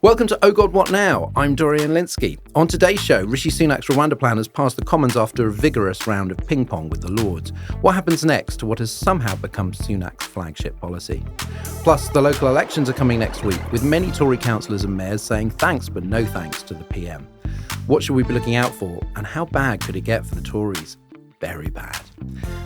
Welcome to Oh God, What Now? I'm Dorian Lynskey. On today's show, Rishi Sunak's Rwanda plan has passed the Commons after a vigorous round of ping-pong with the Lords. What happens next to what has somehow become Sunak's flagship policy? Plus, the local elections are coming next week, with many Tory councillors and mayors saying thanks but no thanks to the PM. What should we be looking out for, and how bad could it get for the Tories? Very bad.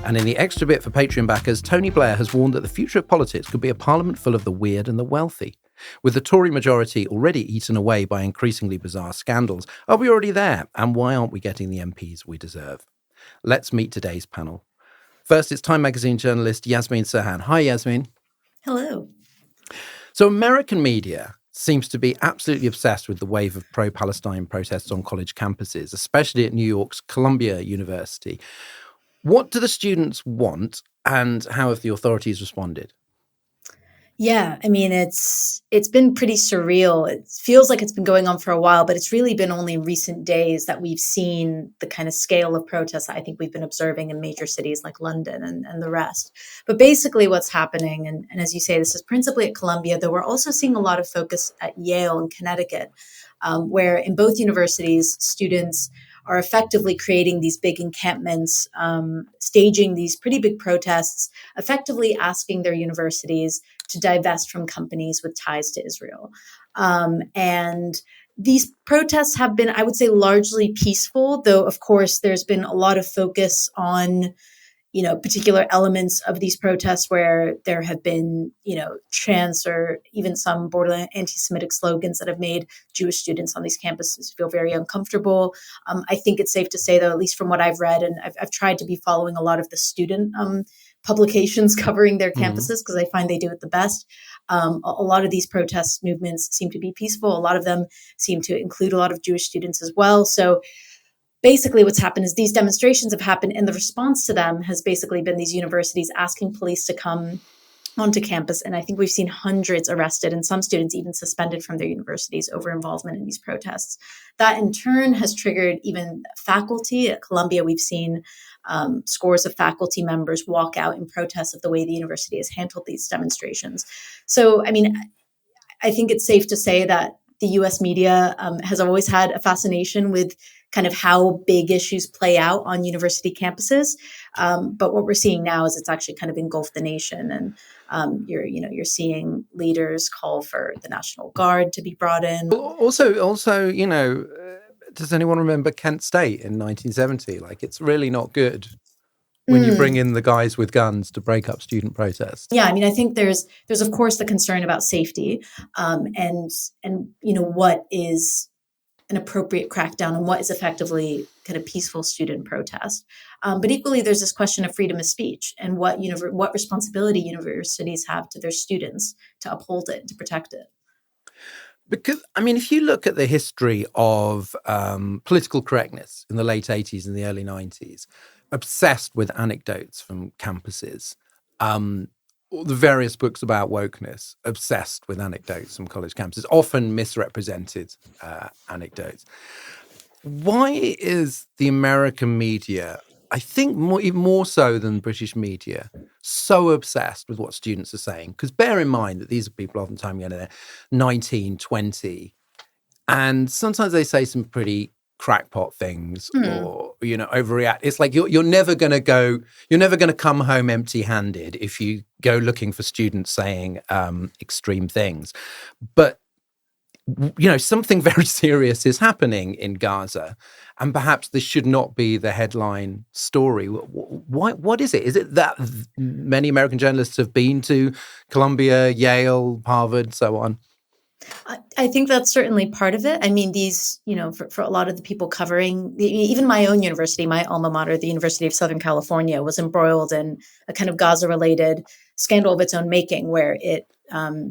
And in the extra bit for Patreon backers, Tony Blair has warned that the future of politics could be a parliament full of the weird and the wealthy. With the Tory majority already eaten away by increasingly bizarre scandals, are we already there? And why aren't we getting the MPs we deserve? Let's meet today's panel. First, it's Time magazine journalist Yasmeen Serhan. Hi, Yasmeen. Hello. So American media seems to be absolutely obsessed with the wave of pro-Palestine protests on college campuses, especially at New York's Columbia University. What do the students want, and how have the authorities responded? Yeah, I mean, it's been pretty surreal. It feels like it's been going on for a while, but it's really been only in recent days that we've seen the kind of scale of protests that I think we've been observing in major cities like London and the rest. But basically what's happening, and as you say, this is principally at Columbia, though we're also seeing a lot of focus at Yale and Connecticut, where in both universities, students are effectively creating these big encampments, staging these pretty big protests, effectively asking their universities to divest from companies with ties to Israel. And these protests have been, I would say, largely peaceful, though, of course, there's been a lot of focus on particular elements of these protests where there have been, chants or even some borderline anti-Semitic slogans that have made Jewish students on these campuses feel very uncomfortable. I think it's safe to say, though, at least from what I've read, and I've tried to be following a lot of the student publications covering their campuses because I find they do it the best. A lot of these protest movements seem to be peaceful. A lot of them seem to include a lot of Jewish students as well. So basically what's happened is these demonstrations have happened, and the response to them has basically been these universities asking police to come onto campus. And I think we've seen hundreds arrested and some students even suspended from their universities over involvement in these protests. That in turn has triggered even faculty. At Columbia, we've seen scores of faculty members walk out in protest of the way the university has handled these demonstrations. So, I mean, I think it's safe to say that the U.S. media has always had a fascination with kind of how big issues play out on university campuses. But what we're seeing now is it's actually kind of engulfed the nation. And you're seeing leaders call for the National Guard to be brought in. Also, does anyone remember Kent State in 1970? Like, it's really not good when you bring in the guys with guns to break up student protests. Yeah, I mean, I think there's of course the concern about safety, and what is an appropriate crackdown and what is effectively kind of peaceful student protest. But equally, there's this question of freedom of speech and what responsibility universities have to their students to uphold it, to protect it. Because, I mean, if you look at the history of political correctness in the late 80s and the early 90s, obsessed with anecdotes from campuses, the various books about wokeness, obsessed with anecdotes from college campuses, often misrepresented anecdotes. Why is the American media, I think even more so than British media, so obsessed with what students are saying? Because bear in mind that these are people oftentimes, they're 19, 20, and sometimes they say some pretty crackpot things or overreact. It's like you're never going to come home empty-handed if you go looking for students saying extreme things. But something very serious is happening in Gaza, and perhaps this should not be the headline story. What is it? Is it that many American journalists have been to Columbia, Yale, Harvard, so on? I think that's certainly part of it. I mean, these, for a lot of the people covering, even my own university, my alma mater, the University of Southern California, was embroiled in a kind of Gaza-related scandal of its own making, where it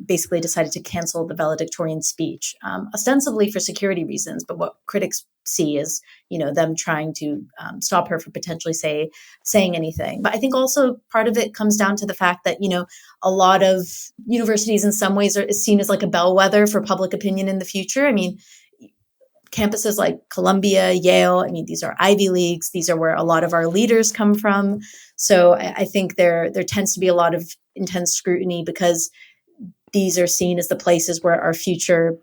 basically decided to cancel the valedictorian speech, ostensibly for security reasons. But what critics see is, them trying to stop her from potentially saying anything. But I think also part of it comes down to the fact that, a lot of universities in some ways is seen as like a bellwether for public opinion in the future. I mean, campuses like Columbia, Yale, I mean, these are Ivy Leagues. These are where a lot of our leaders come from. So I think there tends to be a lot of intense scrutiny because these are seen as the places where our future,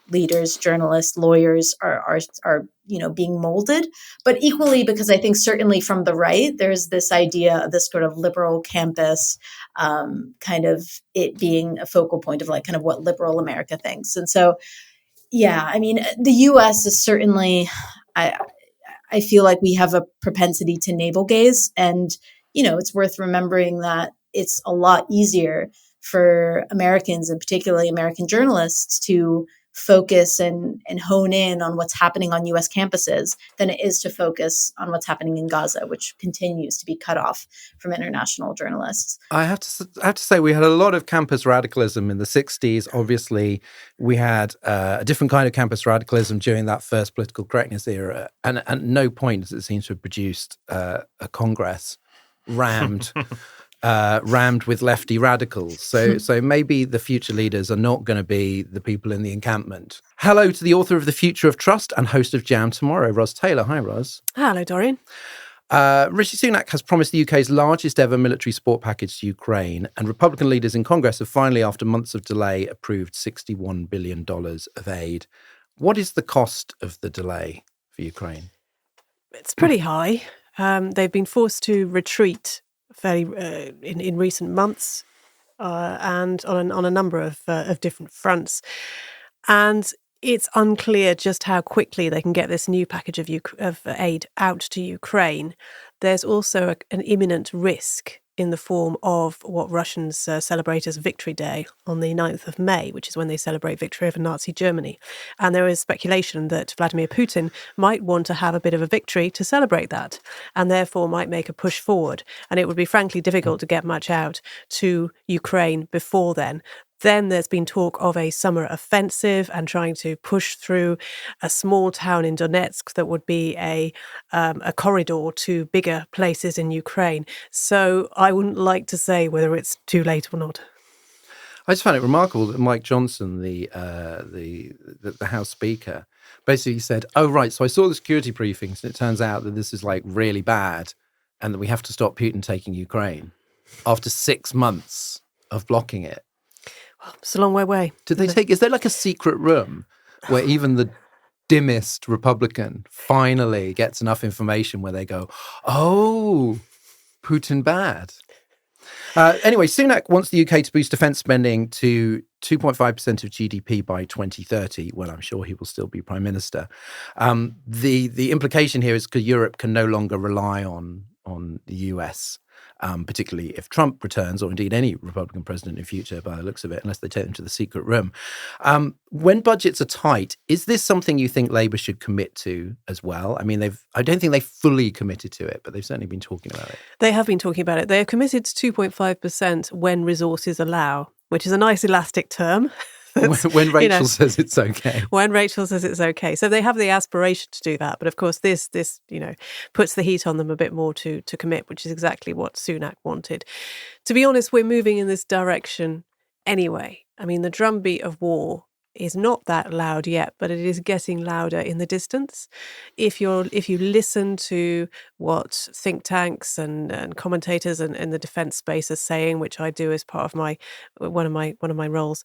leaders, journalists, lawyers are being molded. But equally, because I think certainly from the right, there's this idea of this sort of liberal campus, kind of it being a focal point of like kind of what liberal America thinks. And so, yeah, I mean, the U.S. is certainly, I feel like we have a propensity to navel gaze, and it's worth remembering that it's a lot easier for Americans, and particularly American journalists, to focus and hone in on what's happening on U.S. campuses than it is to focus on what's happening in Gaza, which continues to be cut off from international journalists. I have to say we had a lot of campus radicalism in the 60s. Obviously, we had a different kind of campus radicalism during that first political correctness era. And at no point does it seem to have produced a Congress rammed with lefty radicals. So maybe the future leaders are not going to be the people in the encampment. Hello to the author of The Future of Trust and host of Jam Tomorrow, Ros Taylor. Hi, Ros. Hello, Dorian. Rishi Sunak has promised the UK's largest ever military support package to Ukraine, and Republican leaders in Congress have finally, after months of delay, approved $61 billion of aid. What is the cost of the delay for Ukraine? It's pretty high. They've been forced to retreat fairly in recent months, and on a number of different fronts, and it's unclear just how quickly they can get this new package of aid out to Ukraine. There's also an imminent risk in the form of what Russians celebrate as Victory Day on the 9th of May, which is when they celebrate victory over Nazi Germany. And there is speculation that Vladimir Putin might want to have a bit of a victory to celebrate that, and therefore might make a push forward. And it would be frankly difficult to get much out to Ukraine before then. Then there's been talk of a summer offensive and trying to push through a small town in Donetsk that would be a corridor to bigger places in Ukraine. So I wouldn't like to say whether it's too late or not. I just found it remarkable that Mike Johnson, the House Speaker, basically said, "Oh right, so I saw the security briefings, and it turns out that this is like really bad, and that we have to stop Putin taking Ukraine." After 6 months of blocking it. It's a long way away. Is there like a secret room where even the dimmest Republican finally gets enough information where they go, "Oh, Putin bad"? Anyway, Sunak wants the UK to boost defence spending to 2.5% of GDP by 2030. Well, I'm sure he will still be Prime Minister. The implication here is because Europe can no longer rely on the US. Particularly if Trump returns, or indeed any Republican president in future, by the looks of it, unless they take them to the secret room. When budgets are tight, is this something you think Labour should commit to as well? I mean, I don't think they've fully committed to it, but they've certainly been talking about it. They have been talking about it. They are committed to 2.5% when resources allow, which is a nice elastic term. When Rachel says it's okay. When Rachel says it's okay. So they have the aspiration to do that. But of course, this puts the heat on them a bit more to commit, which is exactly what Sunak wanted. To be honest, we're moving in this direction anyway. I mean, the drumbeat of war is not that loud yet, but it is getting louder in the distance. If you listen to what think tanks and commentators in the defence space are saying, which I do as part of one of my roles,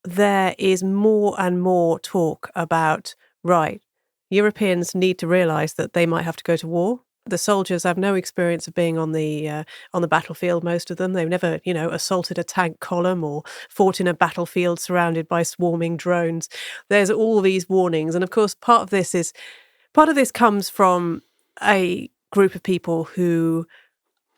there is more and more talk about, right, Europeans need to realise that they might have to go to war. The soldiers have no experience of being on the battlefield, most of them. They've never, assaulted a tank column or fought in a battlefield surrounded by swarming drones. There's all these warnings. And of course, part of this comes from a group of people who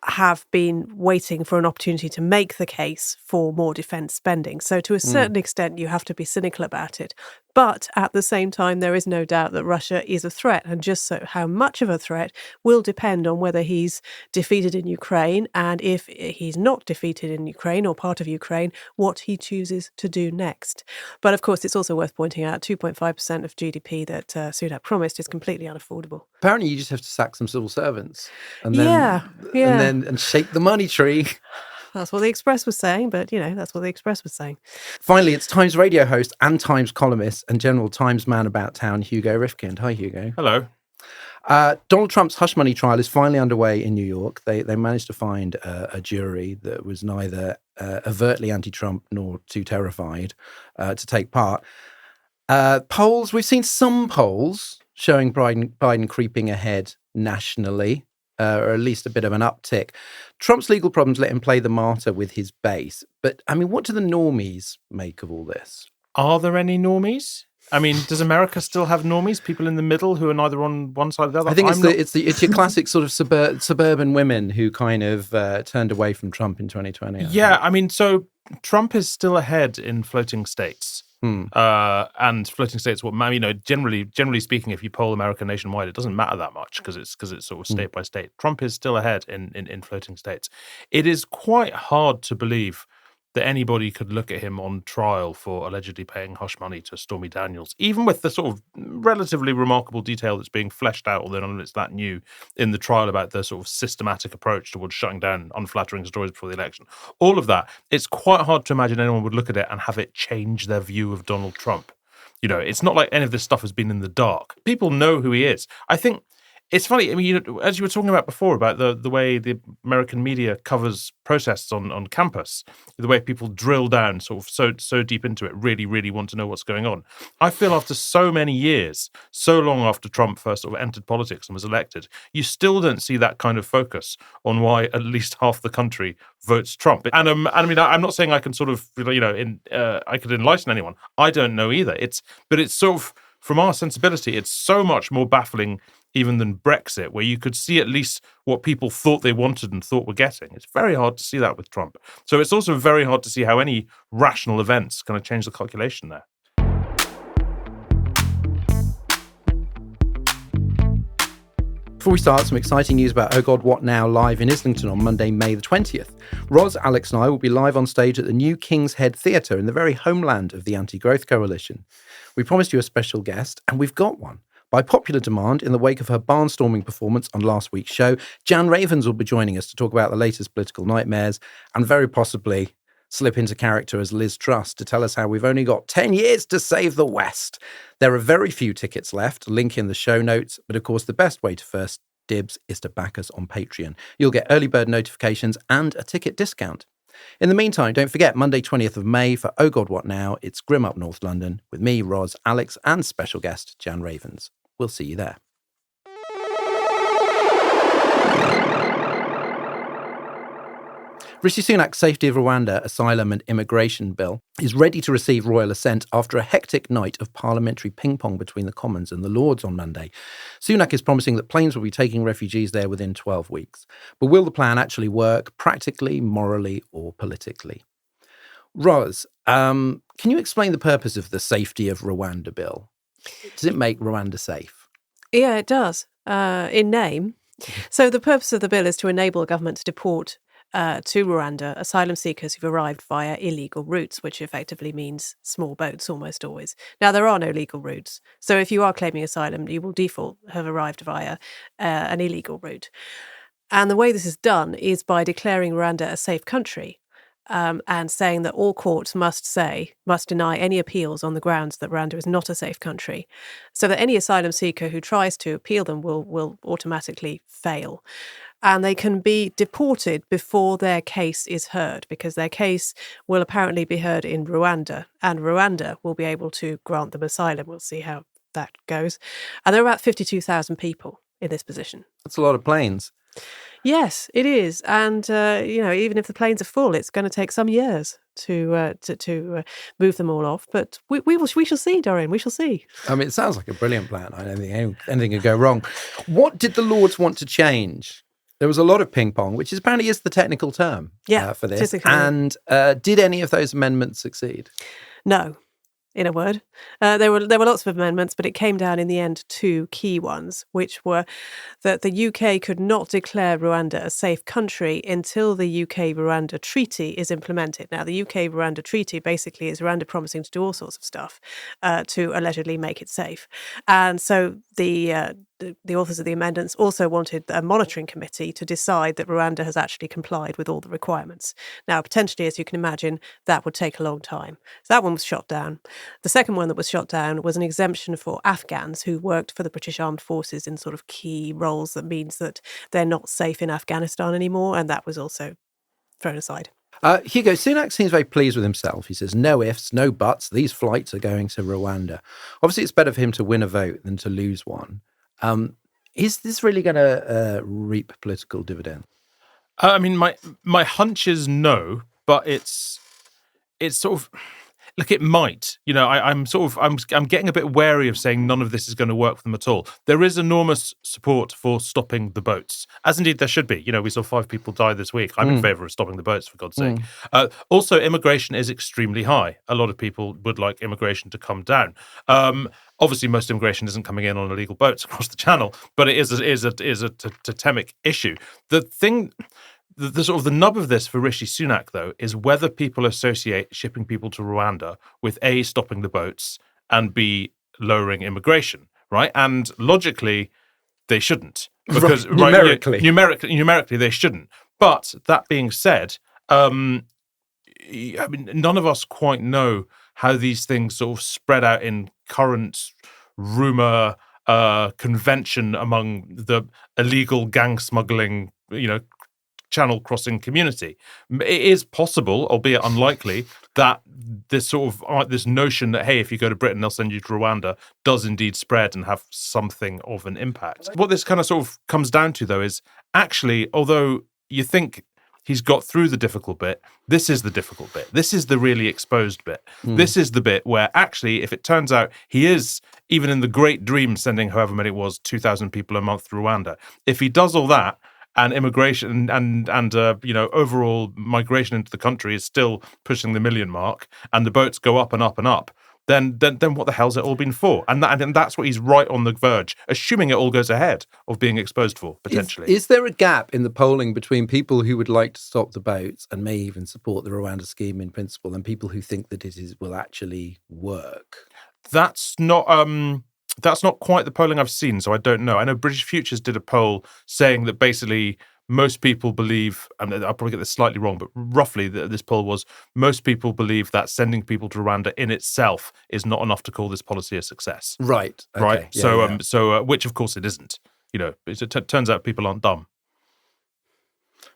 have been waiting for an opportunity to make the case for more defence spending. So to a certain extent, you have to be cynical about it. But at the same time, there is no doubt that Russia is a threat. And just so how much of a threat will depend on whether he's defeated in Ukraine, and if he's not defeated in Ukraine or part of Ukraine, what he chooses to do next. But of course, it's also worth pointing out 2.5% of GDP that Sunak promised is completely unaffordable. Apparently, you just have to sack some civil servants and then shake the money tree. That's what the Express was saying, but, that's what the Express was saying. Finally, it's Times radio host and Times columnist and general Times man about town, Hugo Rifkind. Hi, Hugo. Hello. Donald Trump's hush money trial is finally underway in New York. They managed to find a jury that was neither overtly anti-Trump nor too terrified to take part. Polls, we've seen some polls showing Biden creeping ahead nationally, or at least a bit of an uptick. Trump's legal problems let him play the martyr with his base. But, I mean, what do the normies make of all this? Are there any normies? I mean, does America still have normies? People in the middle who are neither on one side or the other? I think it's your classic sort of suburban women who kind of turned away from Trump in 2020. I mean, so Trump is still ahead in floating states. And floating states, generally speaking, if you poll America nationwide, it doesn't matter that much because it's sort of state by state. Trump is still ahead in floating states. It is quite hard to believe that anybody could look at him on trial for allegedly paying hush money to Stormy Daniels, even with the sort of relatively remarkable detail that's being fleshed out, although none of it's that new, in the trial about the sort of systematic approach towards shutting down unflattering stories before the election. All of that, it's quite hard to imagine anyone would look at it and have it change their view of Donald Trump. You know, it's not like any of this stuff has been in the dark. People know who he is. I think it's funny. I mean, as you were talking about before, about the way the American media covers protests on campus, the way people drill down sort of so deep into it, really, really want to know what's going on. I feel after so many years, so long after Trump first sort of entered politics and was elected, you still don't see that kind of focus on why at least half the country votes Trump. And I mean, I'm not saying I can sort of, I could enlighten anyone. I don't know either. But it's sort of, from our sensibility, it's so much more baffling even than Brexit, where you could see at least what people thought they wanted and thought were getting. It's very hard to see that with Trump. So it's also very hard to see how any rational events kind of change the calculation there. Before we start, some exciting news about Oh God, What Now live in Islington on Monday, May the 20th. Roz, Alex and I will be live on stage at the new King's Head Theatre in the very homeland of the Anti-Growth Coalition. We promised you a special guest, and we've got one. By popular demand, in the wake of her barnstorming performance on last week's show, Jan Ravens will be joining us to talk about the latest political nightmares and very possibly slip into character as Liz Truss to tell us how we've only got 10 years to save the West. There are very few tickets left, link in the show notes, but of course the best way to first dibs is to back us on Patreon. You'll get early bird notifications and a ticket discount. In the meantime, don't forget, Monday 20th of May for Oh God What Now, it's grim up North London with me, Roz, Alex and special guest Jan Ravens. We'll see you there. Rishi Sunak's Safety of Rwanda Asylum and Immigration Bill is ready to receive royal assent after a hectic night of parliamentary ping-pong between the Commons and the Lords on Monday. Sunak is promising that planes will be taking refugees there within 12 weeks. But will the plan actually work practically, morally or politically? Roz, can you explain the purpose of the Safety of Rwanda Bill? Does it make Rwanda safe? Yeah, it does, in name. So the purpose of the bill is to enable a government to deport to Rwanda asylum seekers who've arrived via illegal routes, which effectively means small boats almost always. Now, there are no legal routes. So if you are claiming asylum, you will default have arrived via an illegal route. And the way this is done is by declaring Rwanda a safe country. And saying that all courts must deny any appeals on the grounds that Rwanda is not a safe country, so that any asylum seeker who tries to appeal them will automatically fail. And they can be deported before their case is heard, because their case will apparently be heard in Rwanda, and Rwanda will be able to grant them asylum. We'll see how that goes. And there are about 52,000 people in this position. That's a lot of planes. Yes, it is, and even if the planes are full, it's going to take some years to move them all off. But we shall see, Dorian. We shall see. I mean, it sounds like a brilliant plan. I don't think anything could go wrong. What did the Lords want to change? There was a lot of ping pong, which apparently is the technical term for this. Physically. And did any of those amendments succeed? No. In a word, there were lots of amendments, but it came down in the end to key ones, which were that the UK could not declare Rwanda a safe country until the UK-Rwanda Treaty is implemented. Now, the UK-Rwanda Treaty basically is Rwanda promising to do all sorts of stuff to allegedly make it safe. And so the the authors of the amendments also wanted a monitoring committee to decide that Rwanda has actually complied with all the requirements. Now, potentially, as you can imagine, that would take a long time. So that one was shot down. The second one that was shot down was an exemption for Afghans who worked for the British Armed Forces in sort of key roles that means that they're not safe in Afghanistan anymore, and that was also thrown aside. Hugo, Sunak seems very pleased with himself. He says, no ifs, no buts. These flights are going to Rwanda. Obviously, it's better for him to win a vote than to lose one. Is this really going to reap political dividends? I mean, my hunch is no, but it's sort of, look, it might. You know, I'm getting a bit wary of saying none of this is going to work for them at all. There is enormous support for stopping the boats, as indeed there should be. You know, we saw 5 people die this week. I'm in favour of stopping the boats, for God's sake. Also, immigration is extremely high. A lot of people would like immigration to come down. Obviously, most immigration isn't coming in on illegal boats across the channel, but it is a totemic issue. The thing. The sort of the nub of this for Rishi Sunak, though, is whether people associate shipping people to Rwanda with A, stopping the boats, and B, lowering immigration, right? And logically, they shouldn't. Because numerically, they shouldn't. But that being said, I mean, none of us quite know how these things sort of spread out in current rumour convention among the illegal gang smuggling, channel crossing community. It is possible, albeit unlikely, that this sort of this notion that, hey, if you go to Britain, they'll send you to Rwanda, does indeed spread and have something of an impact. What this kind of sort of comes down to, though, is actually, although you think he's got through the difficult bit, this is the difficult bit. This is the really exposed bit. This is the bit where actually, if it turns out he is, even in the great dream, sending however many it was, 2,000 people a month to Rwanda, if he does all that, and immigration and overall migration into the country is still pushing the 1 million mark, and the boats go up and up and up, then what the hell's it all been for? And that's what he's right on the verge, assuming it all goes ahead, of being exposed for, potentially. Is there a gap in the polling between people who would like to stop the boats and may even support the Rwanda scheme in principle and people who think that will actually work? That's not quite the polling I've seen, so I don't know. I know British Futures did a poll saying that basically most people believe, I'll probably get this slightly wrong, but roughly this poll was, most people believe that sending people to Rwanda in itself is not enough to call this policy a success. Right. Okay. Right. Yeah, So which of course it isn't. It turns out people aren't dumb.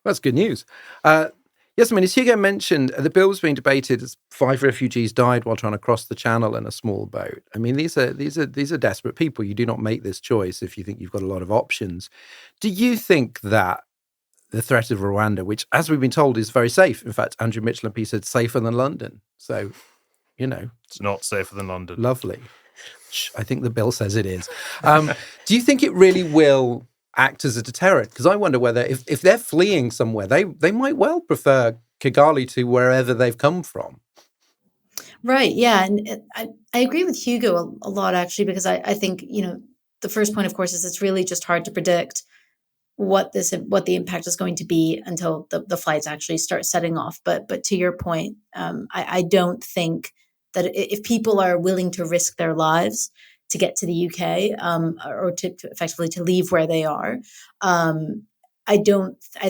That's good news. Yasmeen, as Hugo mentioned, the bill was being debated as 5 refugees died while trying to cross the channel in a small boat. I mean, these are desperate people. You do not make this choice if you think you've got a lot of options. Do you think that the threat of Rwanda, which, as we've been told, is very safe, in fact, Andrew Mitchell MP said safer than London. So, it's not safer than London. Lovely. I think the bill says it is. Do you think it really will act as a deterrent? Because I wonder whether if they're fleeing somewhere, they might well prefer Kigali to wherever they've come from. Right. Yeah. And I agree with Hugo a lot, actually, because I think, the first point, of course, is it's really just hard to predict what the impact is going to be until the flights actually start setting off. But to your point, I don't think that if people are willing to risk their lives to get to the UK or to effectively to leave where they are, I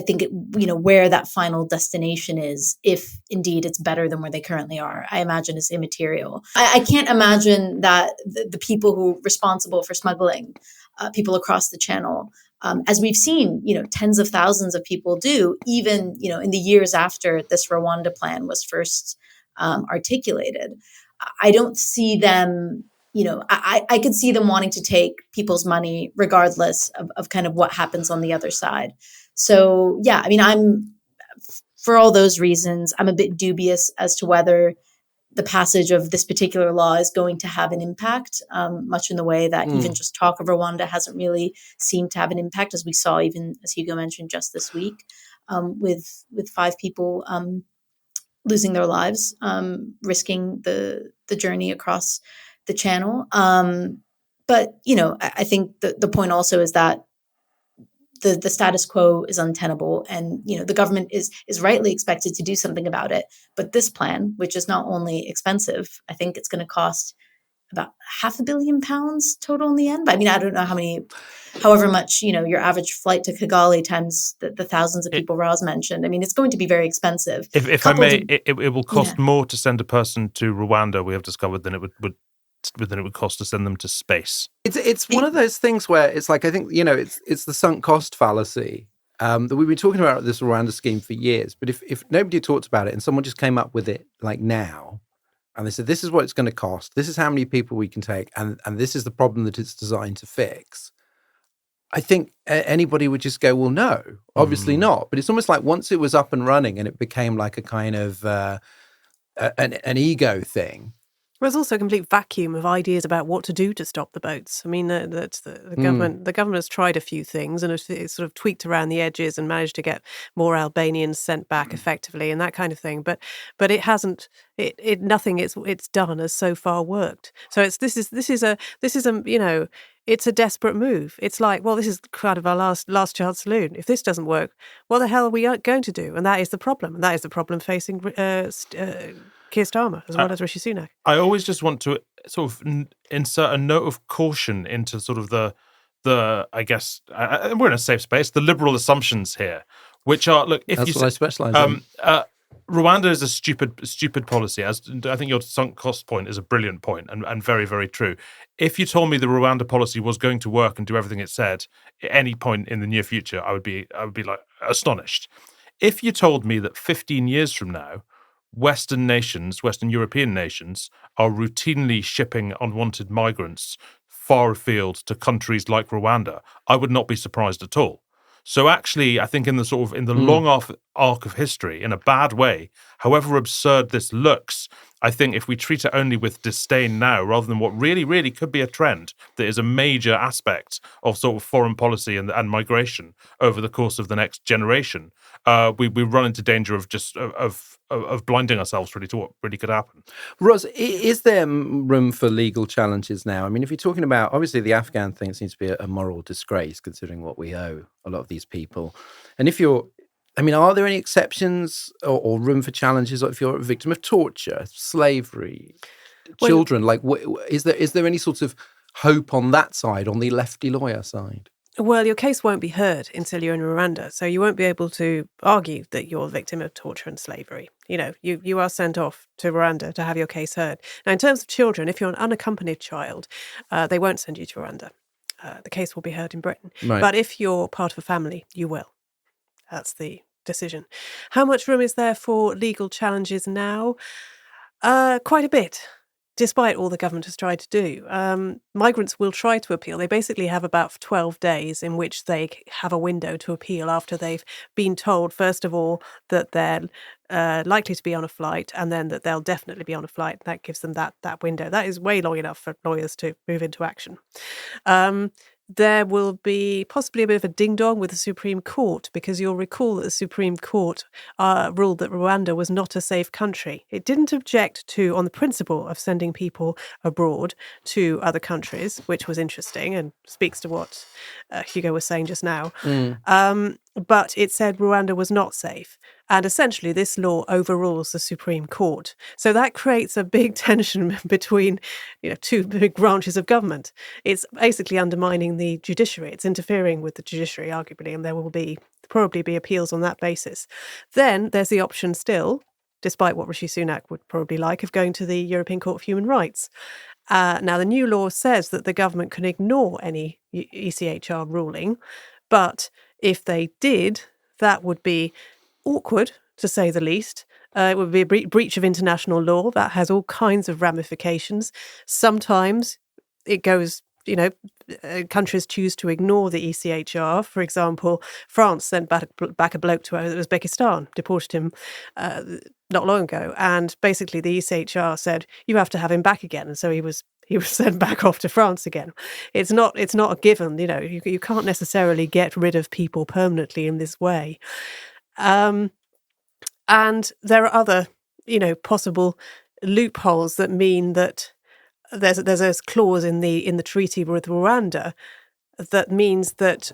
think where that final destination is, if indeed it's better than where they currently are, I imagine is immaterial. I can't imagine that the people who are responsible for smuggling people across the channel, as we've seen, tens of thousands of people do, even, in the years after this Rwanda plan was first articulated. I don't see them, I could see them wanting to take people's money regardless of kind of what happens on the other side. So, yeah, I mean, for all those reasons, I'm a bit dubious as to whether the passage of this particular law is going to have an impact, much in the way that even just talk of Rwanda hasn't really seemed to have an impact, as we saw, even as Hugo mentioned, just this week, with 5 people losing their lives, risking the journey across the channel. But, I think the point also is that the status quo is untenable, and the government is rightly expected to do something about it. But this plan, which is not only expensive, I think it's going to cost about £500 million total in the end. But I mean, I don't know however much, your average flight to Kigali times the thousands of people Roz mentioned. I mean, it's going to be very expensive. If I may, it will cost more to send a person to Rwanda, we have discovered, than it would cost to send them to space. It's one of those things where it's like, I think, it's the sunk cost fallacy that we've been talking about this Rwanda scheme for years. But if nobody talked about it and someone just came up with it like now, and they said, this is what it's going to cost, this is how many people we can take, and this is the problem that it's designed to fix, I think anybody would just go, well, no, obviously not. But it's almost like once it was up and running and it became like a kind of an ego thing. There's also a complete vacuum of ideas about what to do to stop the boats. I mean, the government. The government has tried a few things and it's sort of tweaked around the edges and managed to get more Albanians sent back effectively and that kind of thing. But it hasn't. Nothing it's done has so far worked. So this is a it's a desperate move. It's like, well, this is kind of our last chance saloon. If this doesn't work, what the hell are we going to do? And that is the problem. And that is the problem facing Keir Starmer as well as Rishi Sunak. I always just want to sort of insert a note of caution into sort of the I guess we're in a safe space, the liberal assumptions here, which are, look, if that's what I specialise in. Rwanda is a stupid policy. As I think your sunk cost point is a brilliant point and very, very true. If you told me the Rwanda policy was going to work and do everything it said at any point in the near future, I would be like astonished. If you told me that 15 years from now, Western European nations, are routinely shipping unwanted migrants far afield to countries like Rwanda, I would not be surprised at all. So actually, I think in the long arc of history, in a bad way, however absurd this looks, I think if we treat it only with disdain now, rather than what really, really could be a trend that is a major aspect of sort of foreign policy and migration over the course of the next generation, we run into danger of just of blinding ourselves really to what really could happen. Roz, is there room for legal challenges now? I mean, if you're talking about, obviously the Afghan thing seems to be a moral disgrace considering what we owe a lot of these people. And are there any exceptions or room for challenges if you're a victim of torture, slavery, children? Is there any sort of hope on that side, on the lefty lawyer side? Well, your case won't be heard until you're in Rwanda, so you won't be able to argue that you're a victim of torture and slavery. You are sent off to Rwanda to have your case heard. Now, in terms of children, if you're an unaccompanied child, they won't send you to Rwanda. The case will be heard in Britain. Right. But if you're part of a family, you will. That's the decision. How much room is there for legal challenges now? Quite a bit. Despite all the government has tried to do. Migrants will try to appeal. They basically have about 12 days in which they have a window to appeal after they've been told, first of all, that they're likely to be on a flight and then that they'll definitely be on a flight. That gives them that window. That is way long enough for lawyers to move into action. There will be possibly a bit of a ding-dong with the Supreme Court because you'll recall that the Supreme Court ruled that Rwanda was not a safe country. It didn't object to, on the principle of sending people abroad to other countries, which was interesting and speaks to what Hugo was saying just now. But it said Rwanda was not safe. And essentially, this law overrules the Supreme Court. So that creates a big tension between two big branches of government. It's basically undermining the judiciary. It's interfering with the judiciary, arguably, and there will probably be appeals on that basis. Then there's the option still, despite what Rishi Sunak would probably like, of going to the European Court of Human Rights. Now, the new law says that the government can ignore any ECHR ruling, but if they did, that would be awkward, to say the least. It would be a breach of international law that has all kinds of ramifications. Sometimes it goes, countries choose to ignore the ECHR. For example, France sent back a bloke to Uzbekistan, deported him not long ago, and basically the ECHR said, you have to have him back again. And so he was sent back off to France again. It's not a given, you can't necessarily get rid of people permanently in this way. And there are other, possible loopholes that mean that there's a clause in the treaty with Rwanda that means that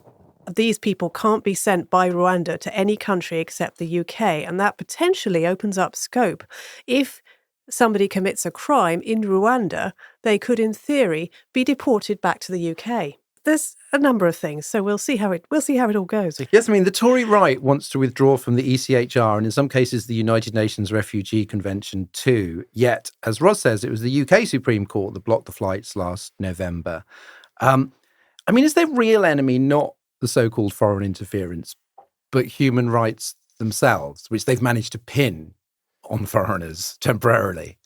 these people can't be sent by Rwanda to any country except the UK, and that potentially opens up scope if somebody commits a crime in Rwanda, they could, in theory, be deported back to the UK. There's a number of things, so we'll see how it all goes. Yes, I mean, the Tory right wants to withdraw from the ECHR and in some cases the United Nations Refugee Convention too. Yet, as Roz says, it was the UK Supreme Court that blocked the flights last November. I mean, is their real enemy not the so-called foreign interference, but human rights themselves, which they've managed to pin on foreigners temporarily?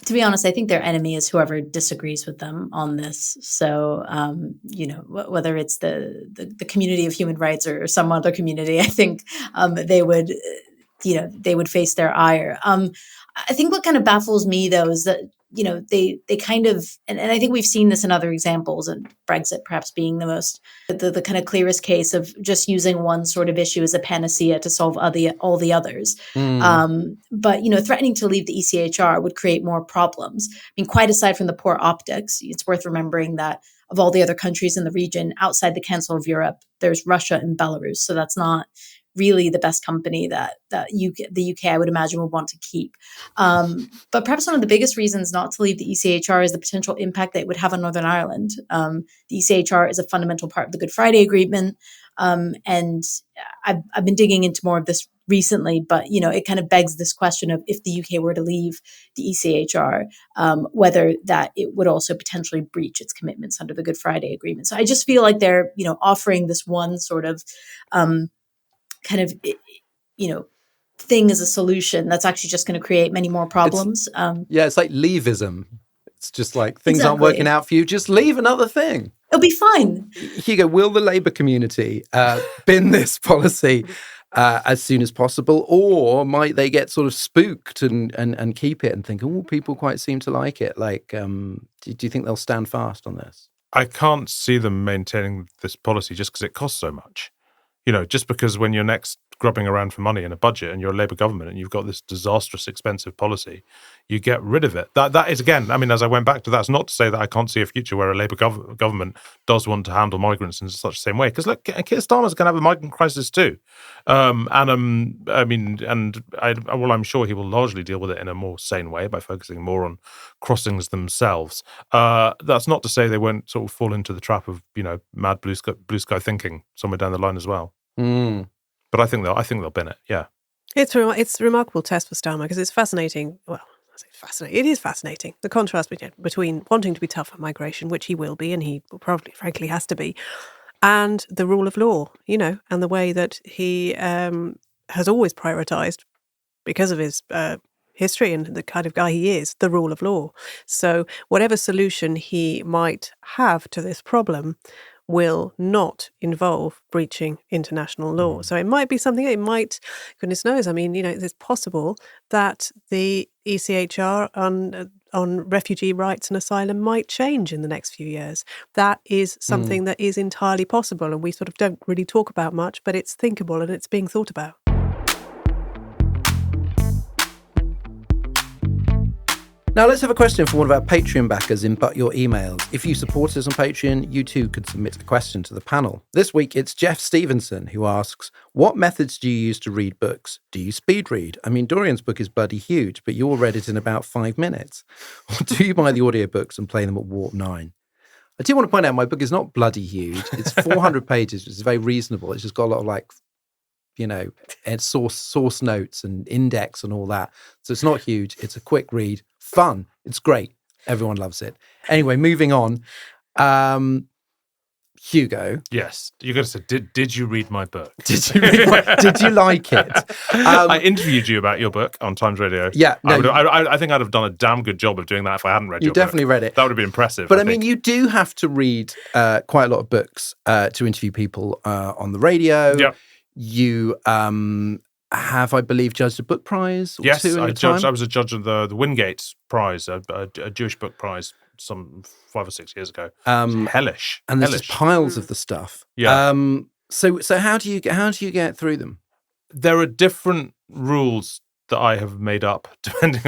To be honest, I think their enemy is whoever disagrees with them on this. So, whether it's the community of human rights or some other community, I think they would face their ire. I think what kind of baffles me, though, is that they kind of, and I think we've seen this in other examples, and Brexit perhaps being the kind of clearest case of just using one sort of issue as a panacea to solve all the others. But threatening to leave the ECHR would create more problems. I mean, quite aside from the poor optics, it's worth remembering that of all the other countries in the region outside the Council of Europe, there's Russia and Belarus. So that's not really the best company that the UK, I would imagine, would want to keep. But perhaps one of the biggest reasons not to leave the ECHR is the potential impact that it would have on Northern Ireland. The ECHR is a fundamental part of the Good Friday Agreement. And I've been digging into more of this recently, but, it kind of begs this question of if the UK were to leave the ECHR, whether that it would also potentially breach its commitments under the Good Friday Agreement. So I just feel like they're, offering this one sort of thing as a solution that's actually just going to create many more problems. It's like leavism. It's just like things aren't working out for you. Just leave another thing. It'll be fine. Hugo, will the Labour community bin this policy as soon as possible, or might they get sort of spooked and keep it and think, oh, people quite seem to like it? Like, do you think they'll stand fast on this? I can't see them maintaining this policy just because it costs so much. Just because when you're next grubbing around for money in a budget and you're a Labour government and you've got this disastrous, expensive policy, you get rid of it. That is, again, I mean, as I went back to that, it's not to say that I can't see a future where a Labour government does want to handle migrants in such the same way. Because look, Keir Starmer's going to have a migrant crisis too. I'm sure he will largely deal with it in a more sane way by focusing more on crossings themselves. That's not to say they won't sort of fall into the trap of, mad blue sky thinking somewhere down the line as well. But I think they'll bin it. Yeah, it's a remarkable test for Starmer because it's fascinating. Well, I say fascinating. It is fascinating, the contrast between wanting to be tough on migration, which he will be, and he probably, frankly, has to be, and the rule of law. And the way that he has always prioritised, because of his history and the kind of guy he is, the rule of law. So whatever solution he might have to this problem will not involve breaching international law. So it might be something, goodness knows, I mean, it's possible that the ECHR on refugee rights and asylum might change in the next few years. That is something that is entirely possible, and we sort of don't really talk about much, but it's thinkable and it's being thought about. Now let's have a question for one of our Patreon backers in But Your Emails. If you support us on Patreon, you too could submit a question to the panel. This week it's Jeff Stevenson who asks, what methods do you use to read books? Do you speed read? I mean, Dorian's book is bloody huge, but you all read it in about 5 minutes. Or do you buy the audiobooks and play them at warp 9? I do want to point out my book is not bloody huge. It's 400 pages, which is very reasonable. It's just got a lot of and source notes and index and all that. So it's not huge. It's a quick read. Fun. It's great. Everyone loves it. Anyway, moving on. Hugo. Yes. You're going to say, did you read my book? Did you like it? I interviewed you about your book on Times Radio. Yeah. No, I think I'd have done a damn good job of doing that if I hadn't read your book. You definitely read it. That would have been impressive. But I mean, you do have to read quite a lot of books to interview people on the radio. Yeah. You have, I believe, judged a book prize or yes, two in your time? I was a judge of the Wingate Prize, a Jewish book prize, some 5 or 6 years ago. Hellish. And there's just piles of the stuff. Yeah. So how do you get through them? There are different rules that I have made up depending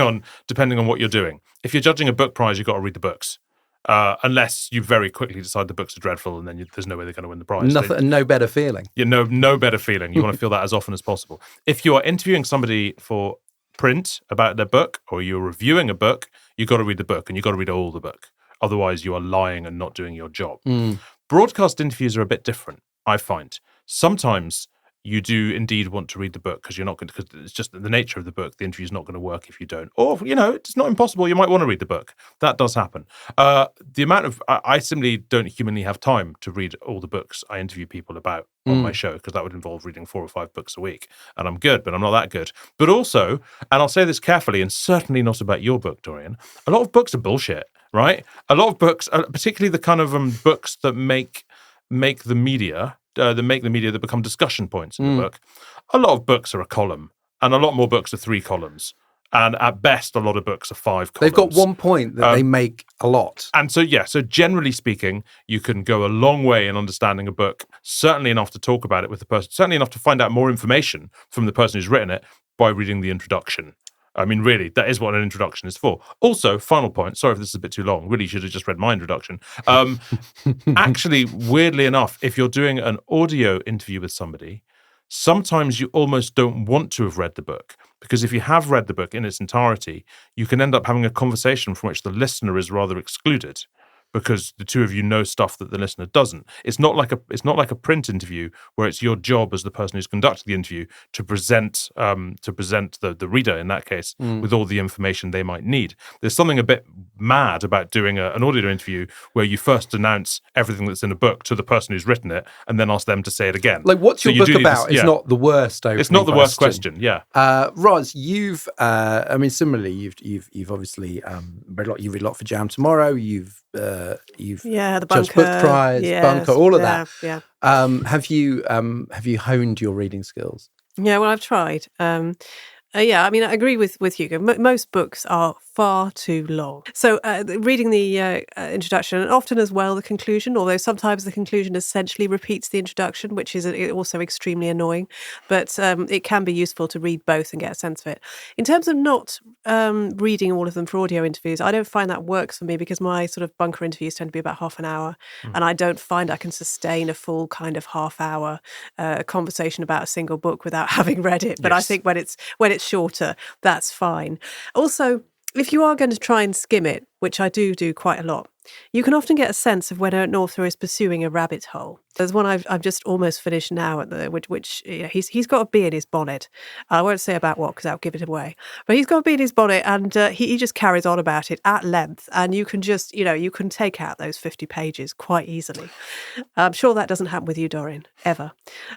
on what you're doing. If you're judging a book prize, you've got to read the books. Unless you very quickly decide the books are dreadful and then there's no way they're going to win the prize. No better feeling. No better feeling. You want to feel that as often as possible. If you are interviewing somebody for print about their book or you're reviewing a book, you've got to read the book, and you've got to read all the book. Otherwise, you are lying and not doing your job. Broadcast interviews are a bit different, I find. Sometimes you do indeed want to read the book because you're not going to, because it's just the nature of the book. The interview is not going to work if you don't. Or, it's not impossible. You might want to read the book. That does happen. The amount of, I simply don't humanly have time to read all the books I interview people about on my show, because that would involve reading 4 or 5 books a week. And I'm good, but I'm not that good. But also, and I'll say this carefully, and certainly not about your book, Dorian, a lot of books are bullshit, right? A lot of books, particularly the kind of books that make the media, that become discussion points in the book. A lot of books are a column, and a lot more books are 3 columns. And at best, a lot of books are 5 columns. They've got one point that they make a lot. And so generally speaking, you can go a long way in understanding a book, certainly enough to talk about it with the person, certainly enough to find out more information from the person who's written it by reading the introduction. I mean, really, that is what an introduction is for. Also, final point, sorry if this is a bit too long, really should have just read my introduction. Actually, weirdly enough, if you're doing an audio interview with somebody, sometimes you almost don't want to have read the book, because if you have read the book in its entirety, you can end up having a conversation from which the listener is rather excluded, because the two of you know stuff that the listener doesn't. It's not like a print interview where it's your job as the person who's conducting the interview to present the reader, in that case, with all the information they might need. There's something a bit mad about doing an audio interview where you first announce everything that's in a book to the person who's written it and then ask them to say it again. Like, what's your book about? It's not the worst opening It's not the worst question, yeah. Roz, you've, similarly, you've obviously read a lot. You read a lot for Jam Tomorrow. You've the judged Bunker, book prize, Bunker, all of that. Yeah. Have you honed your reading skills? Yeah, well, I've tried. I agree with Hugo. Most books are far too long. So reading the introduction, and often as well the conclusion, although sometimes the conclusion essentially repeats the introduction, which is also extremely annoying. But it can be useful to read both and get a sense of it. In terms of not reading all of them for audio interviews, I don't find that works for me, because my sort of Bunker interviews tend to be about half an hour, and I don't find I can sustain a full kind of half-hour conversation about a single book without having read it. But I think when it's shorter, that's fine. Also, if you are going to try and skim it, which I do quite a lot, you can often get a sense of whether an author is pursuing a rabbit hole. There's one I've just almost finished now, which he's got a bee in his bonnet. I won't say about what, because that'll give it away. But he's got a bee in his bonnet, and he just carries on about it at length. And you can just, you can take out those 50 pages quite easily. I'm sure that doesn't happen with you, Dorian, ever.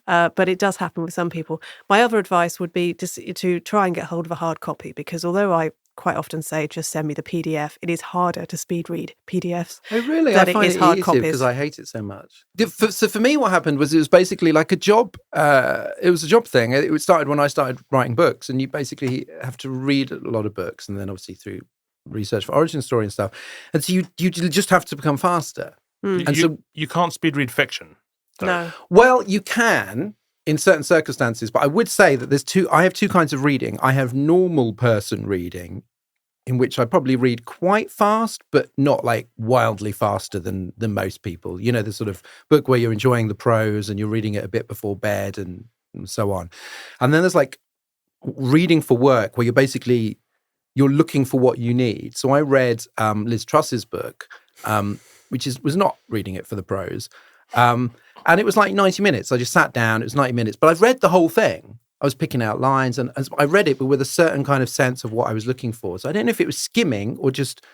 But it does happen with some people. My other advice would be to try and get hold of a hard copy, because although I quite often say just send me the PDF, it is harder to speed read PDFs. Oh, really? Than I find it is it hard easier copies, because I hate it so much. So for me, what happened was it was basically like a job. It was a job thing. It started when I started writing books, and you basically have to read a lot of books, and then obviously through research for origin story and stuff. And so you just have to become faster. And so you can't speed read fiction, though. No. Well, you can in certain circumstances, but I would say that I have 2 kinds of reading. I have normal person reading, in which I probably read quite fast, but not like wildly faster than most people. The sort of book where you're enjoying the prose and you're reading it a bit before bed and so on. And then there's like reading for work, where you're looking for what you need. So I read Liz Truss's book, which was not reading it for the prose. And it was like 90 minutes. I just sat down, it was 90 minutes, but I've read the whole thing. I was picking out lines, and I read it, but with a certain kind of sense of what I was looking for. So I don't know if it was skimming or just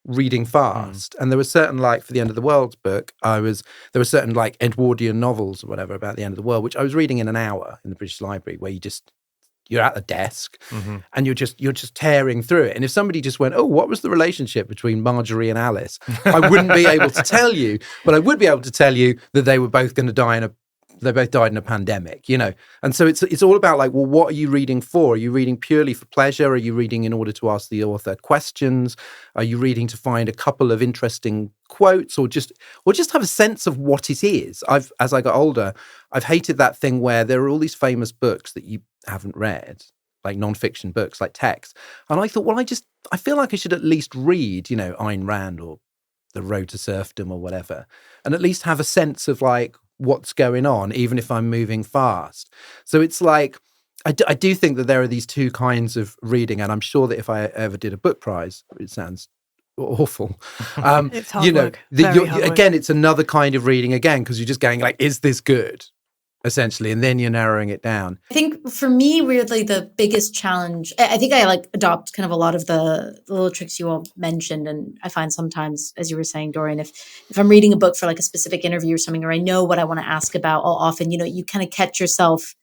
reading fast. And there were certain, like for the End of the World book, there were certain like Edwardian novels or whatever about the end of the world, which I was reading in an hour in the British Library, where you're at the desk and you're just tearing through it. And if somebody just went, oh, what was the relationship between Marjorie and Alice? I wouldn't be able to tell you, but I would be able to tell you that they were both going to die they both died in a pandemic, And so it's all about like, well, what are you reading for? Are you reading purely for pleasure? Are you reading in order to ask the author questions? Are you reading to find a couple of interesting quotes, or just have a sense of what it is? As I got older, I've hated that thing where there are all these famous books that you haven't read, like non-fiction books, like text. And I thought, well, I feel like I should at least read, Ayn Rand or The Road to Serfdom or whatever, and at least have a sense of like what's going on, even if I'm moving fast. So it's like, I do think that there are these two kinds of reading, and I'm sure that if I ever did a book prize, it sounds awful. It's hard work. Very hard work. Again, it's another kind of reading again, because you're just going like, is this good? Essentially, and then you're narrowing it down. I think for me, weirdly, the biggest challenge, I think I like adopt kind of a lot of the little tricks you all mentioned. And I find sometimes, as you were saying, Dorian, if I'm reading a book for like a specific interview or something, or I know what I want to ask about, I'll often, you kind of catch yourself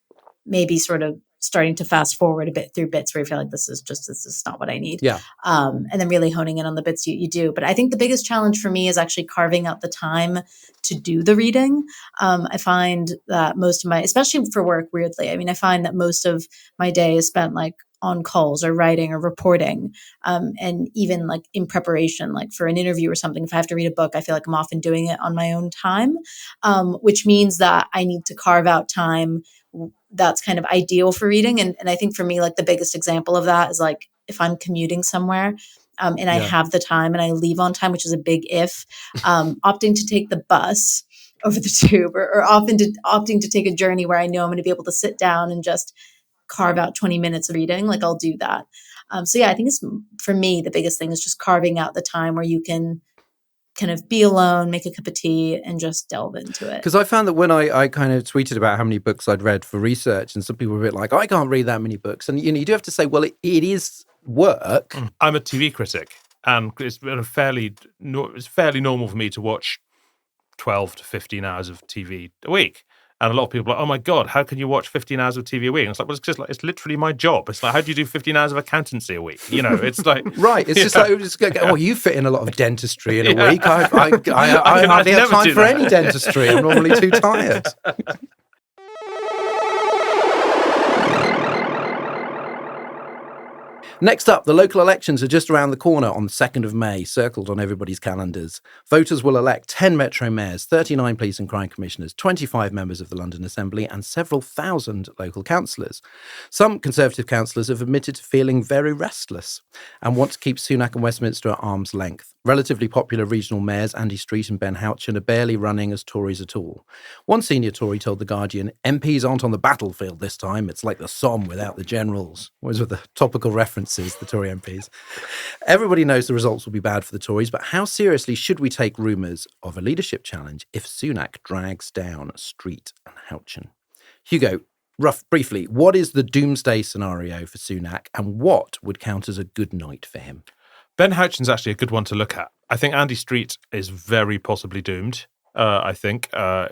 maybe sort of starting to fast forward a bit through bits where you feel like this is not what I need. Yeah. And then really honing in on the bits you do. But I think the biggest challenge for me is actually carving out the time to do the reading. I find that most of especially for work, weirdly, I find that most of my day is spent like on calls or writing or reporting. And even like in preparation, like for an interview or something, if I have to read a book, I feel like I'm often doing it on my own time, which means that I need to carve out time that's kind of ideal for reading. And I think for me, like the biggest example of that is like if I'm commuting somewhere and I have the time and I leave on time, which is a big if, opting to take the bus over the tube or opting to take a journey where I know I'm going to be able to sit down and just carve out 20 minutes of reading, like I'll do that. So yeah, I think it's, for me, the biggest thing is just carving out the time where you can kind of be alone, make a cup of tea, and just delve into it. Because I found that when I kind of tweeted about how many books I'd read for research, and some people were a bit like, I can't read that many books. And, you do have to say, well, it is work. I'm a TV critic, and it's fairly normal for me to watch 12 to 15 hours of TV a week. And a lot of people are like, oh my God, how can you watch 15 hours of TV a week? And it's like, well, it's just like, it's literally my job. It's like, how do you do 15 hours of accountancy a week? It's like... Right. It's just like, you fit in a lot of dentistry in a week. I hardly have time for any dentistry. I'm normally too tired. Next up, the local elections are just around the corner on the 2nd of May, circled on everybody's calendars. Voters will elect 10 Metro mayors, 39 police and crime commissioners, 25 members of the London Assembly and several thousand local councillors. Some Conservative councillors have admitted to feeling very restless and want to keep Sunak and Westminster at arm's length. Relatively popular regional mayors Andy Street and Ben Houchen are barely running as Tories at all. One senior Tory told The Guardian, MPs aren't on the battlefield this time. It's like the Somme without the generals. Always with the topical references, the Tory MPs. Everybody knows the results will be bad for the Tories, but how seriously should we take rumours of a leadership challenge if Sunak drags down Street and Houchen? Hugo, briefly, what is the doomsday scenario for Sunak and what would count as a good night for him? Ben Houchen's actually a good one to look at. I think Andy Street is very possibly doomed. I think,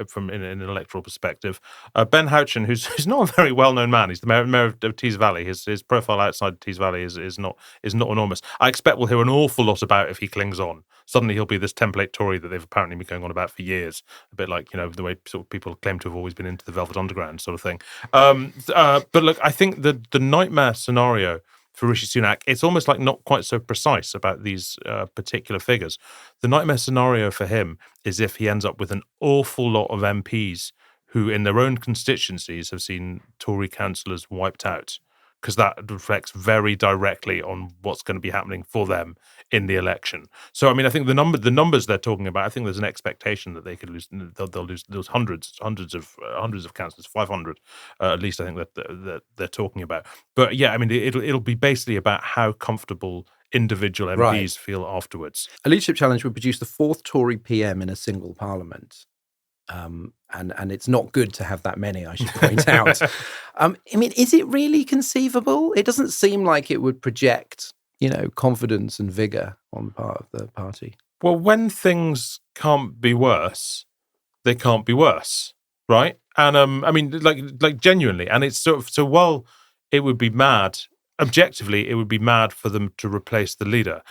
from in an electoral perspective, Ben Houchen, who's not a very well-known man, he's the mayor of Tees Valley. His profile outside Tees Valley is not enormous. I expect we'll hear an awful lot about if he clings on. Suddenly he'll be this template Tory that they've apparently been going on about for years, a bit like the way sort of people claim to have always been into the Velvet Underground sort of thing. But look, I think the nightmare scenario for Rishi Sunak, it's almost like not quite so precise about these particular figures. The nightmare scenario for him is if he ends up with an awful lot of MPs who in their own constituencies have seen Tory councillors wiped out, because that reflects very directly on what's going to be happening for them in the election. So, I think the numbers they're talking about, I think there's an expectation that they could lose. They'll lose hundreds of councillors, 500 at least. I think that they're talking about. But yeah, it'll be basically about how comfortable individual MPs feel afterwards. A leadership challenge would produce the 4th Tory PM in a single parliament. And it's not good to have that many, I should point out. Is it really conceivable? It doesn't seem like it would project, confidence and vigour on the part of the party. Well, when things can't be worse, they can't be worse, right? And like genuinely, and it's sort of, so while it would be mad, objectively, it would be mad for them to replace the leader.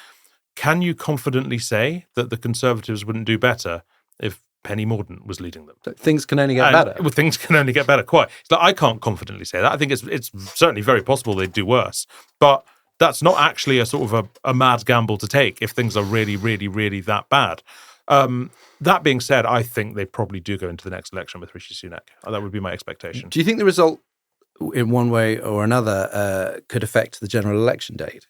Can you confidently say that the Conservatives wouldn't do better if Penny Mordaunt was leading them? Things can only get better. Well, things can only get better, quite. It's like, I can't confidently say that. I think it's certainly very possible they'd do worse. But that's not actually a sort of a mad gamble to take if things are really, really, really that bad. That being said, I think they probably do go into the next election with Rishi Sunak. That would be my expectation. Do you think the result, in one way or another, could affect the general election date?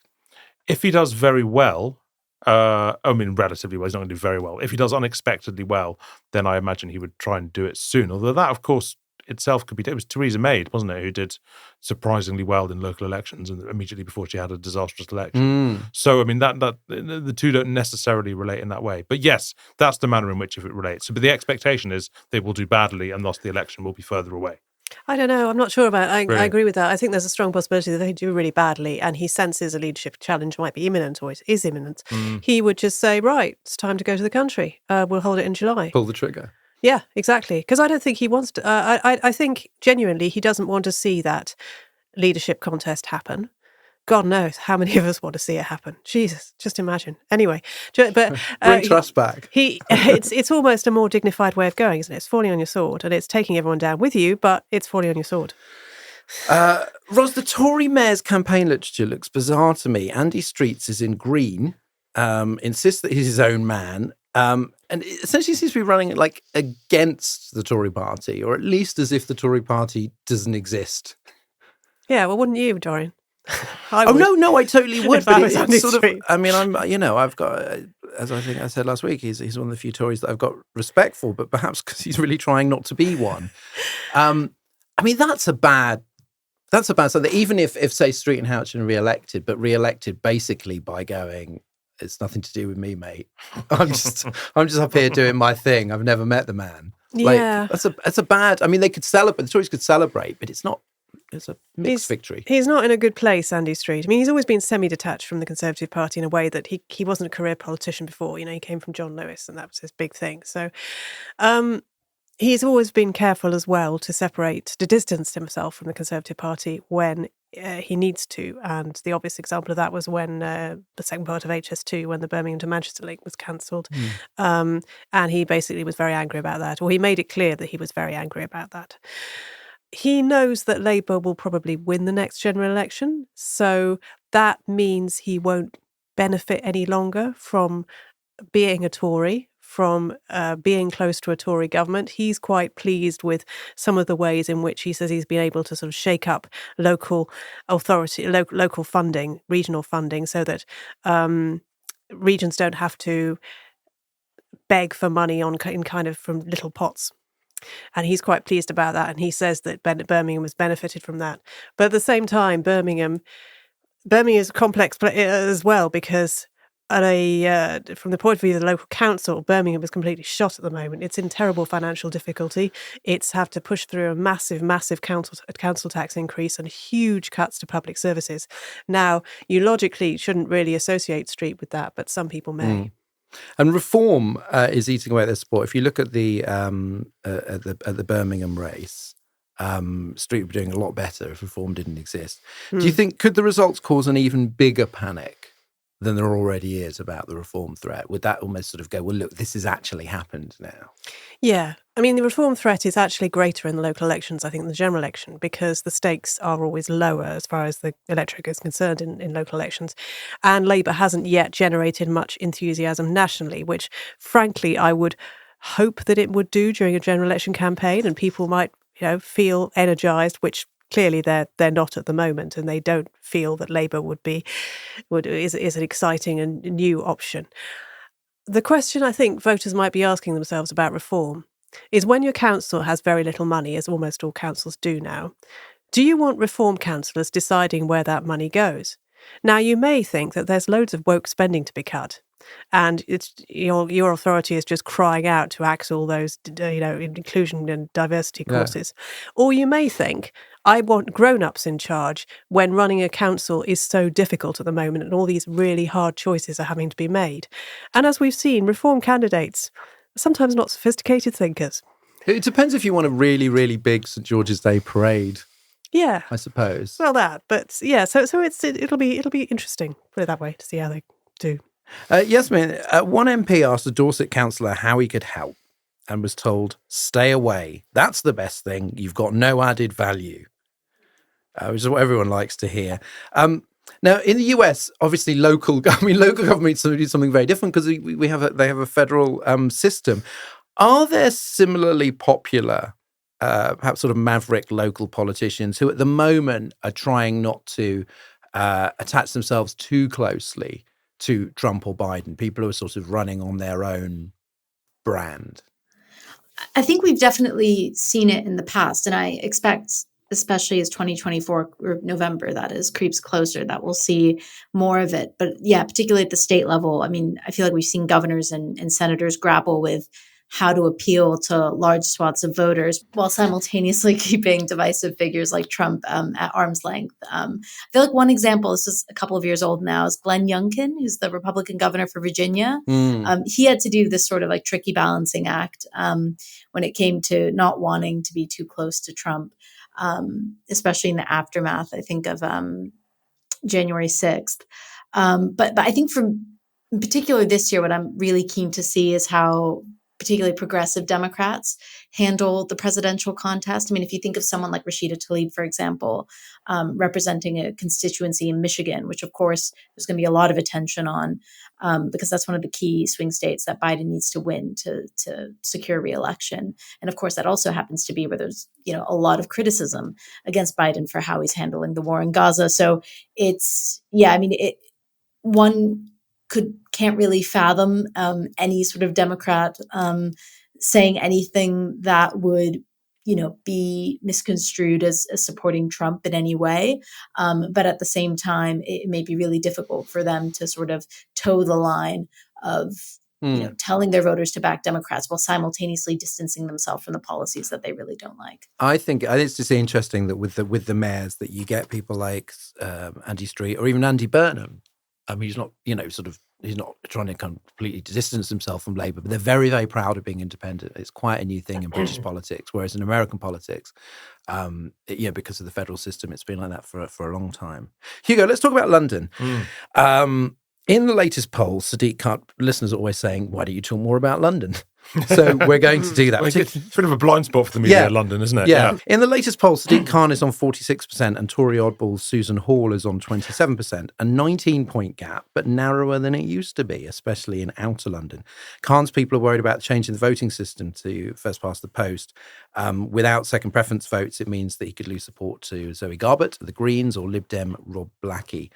If he does very well, relatively well, he's not going to do very well. If he does unexpectedly well, then I imagine he would try and do it soon. Although that, of course, itself could be. It was Theresa May, wasn't it, who did surprisingly well in local elections, and immediately before she had a disastrous election. So I mean that the two don't necessarily relate in that way. But yes, that's the manner in which it relates. So, but the expectation is they will do badly, and thus the election will be further away. I don't know. I'm not sure about it. I agree with that. I think there's a strong possibility that they do really badly and he senses a leadership challenge might be imminent or it is imminent. He would just say, right, it's time to go to the country. We'll hold it in July. Pull the trigger. Yeah, exactly. Because I don't think he wants to. I think genuinely he doesn't want to see that leadership contest happen. God knows how many of us want to see it happen. Jesus, just imagine. Anyway, but bring trust back. It's almost a more dignified way of going, isn't it? It's falling on your sword, and it's taking everyone down with you, but it's falling on your sword. Ros, the Tory mayor's campaign literature looks bizarre to me. Andy Streets is in green, insists that he's his own man, and it essentially seems to be running like against the Tory party, or at least as if the Tory party doesn't exist. Yeah, well, wouldn't you, Dorian? No, I totally would. But it's sort of, I mean, I've got, as I think I said last week, he's one of the few Tories that I've got respect for, but perhaps because he's really trying not to be one. I mean, that's a bad sign. That even if say Street and Houchin are re-elected basically by going, it's nothing to do with me, mate. I'm just up here doing my thing. I've never met the man. Yeah, that's a bad. I mean, they could celebrate. The Tories could celebrate, but it's not. It's a mixed victory. He's not in a good place, Andy Street. I mean, he's always been semi-detached from the Conservative Party in a way that he wasn't a career politician before. You know, he came from John Lewis and that was his big thing. So he's always been careful as well to distance himself from the Conservative Party when he needs to. And the obvious example of that was when the second part of HS2, when the Birmingham to Manchester link was cancelled. And he basically was very angry about that, or he made it clear that he was very angry about that. He knows that Labour will probably win the next general election, so that means he won't benefit any longer from being a Tory, from being close to a Tory government. He's quite pleased with some of the ways in which he says he's been able to sort of shake up local authority, local funding, regional funding, so that regions don't have to beg for money in kind of from little pots. And he's quite pleased about that. And he says that Birmingham has benefited from that. But at the same time, Birmingham is a complex as well, because from the point of view of the local council, Birmingham is completely shot at the moment. It's in terrible financial difficulty. It's had to push through a massive council tax increase and huge cuts to public services. Now, you logically shouldn't really associate Street with that, but some people may. And Reform is eating away at their support. If you look at the Birmingham race, Street would be doing a lot better if Reform didn't exist. Do you think, could the results cause an even bigger panic than there already is about the Reform threat? Would that almost sort of go, well, look, this has actually happened now? Yeah. I mean, the Reform threat is actually greater in the local elections, I think, than the general election, because the stakes are always lower as far as the electorate is concerned in local elections. And Labour hasn't yet generated much enthusiasm nationally, which, frankly, I would hope that it would do during a general election campaign, and people might, feel energised, which clearly they're not at the moment, and they don't feel that Labour is an exciting and new option. The question I think voters might be asking themselves about Reform is, when your council has very little money, as almost all councils do now, do you want Reform councillors deciding where that money goes? Now, you may think that there's loads of woke spending to be cut, and it's your authority is just crying out to axe all those, inclusion and diversity courses. Or you may think, I want grown-ups in charge when running a council is so difficult at the moment and all these really hard choices are having to be made. And as we've seen, Reform candidates are sometimes not sophisticated thinkers. It depends if you want a really, really big St George's Day parade. Yeah, I suppose. Well, but yeah. So it'll be interesting, put it that way, to see how they do. Yasmeen, one MP asked a Dorset councillor how he could help and was told, stay away. That's the best thing. You've got no added value, which is what everyone likes to hear. Now, in the US, obviously, local governments do something very different because they have a federal system. Are there similarly popular, perhaps sort of maverick local politicians who at the moment are trying not to attach themselves too closely to Trump or Biden, people who are sort of running on their own brand? I think we've definitely seen it in the past, and I expect, especially as 2024 or November, that is, creeps closer, that we'll see more of it. But yeah, particularly at the state level, I mean, I feel like we've seen governors and senators grapple with how to appeal to large swaths of voters while simultaneously keeping divisive figures like Trump at arm's length. I feel like one example, this is a couple of years old now, is Glenn Youngkin, who's the Republican governor for Virginia. He had to do this sort of like tricky balancing act when it came to not wanting to be too close to Trump, especially in the aftermath, I think, of January 6th. But I think in particular this year, what I'm really keen to see is how particularly progressive Democrats handle the presidential contest. I mean, if you think of someone like Rashida Tlaib, for example, representing a constituency in Michigan, which of course there's going to be a lot of attention on because that's one of the key swing states that Biden needs to win to secure re-election. And of course, that also happens to be where there's, a lot of criticism against Biden for how he's handling the war in Gaza. So one can't really fathom any sort of Democrat saying anything that would, be misconstrued as supporting Trump in any way. But at the same time, it may be really difficult for them to sort of toe the line of telling their voters to back Democrats while simultaneously distancing themselves from the policies that they really don't like. I think it's just interesting that with the mayors that you get people like Andy Street or even Andy Burnham. He's not, he's not trying to completely distance himself from Labour, but they're very, very proud of being independent. It's quite a new thing in British politics, whereas in American politics, because of the federal system, it's been like that for a long time. Hugo, let's talk about London. In the latest poll, Sadiq Khan, listeners are always saying, why don't you talk more about London? So we're going to do that. It's a bit of a blind spot for the media in London, isn't it? Yeah. In the latest poll, Sadiq Khan is on 46% and Tory oddball Susan Hall is on 27%, a 19-point gap, but narrower than it used to be, especially in outer London. Khan's people are worried about changing the voting system to first past the post. Without second preference votes, it means that he could lose support to Zoe Garbett, the Greens, or Lib Dem Rob Blackie.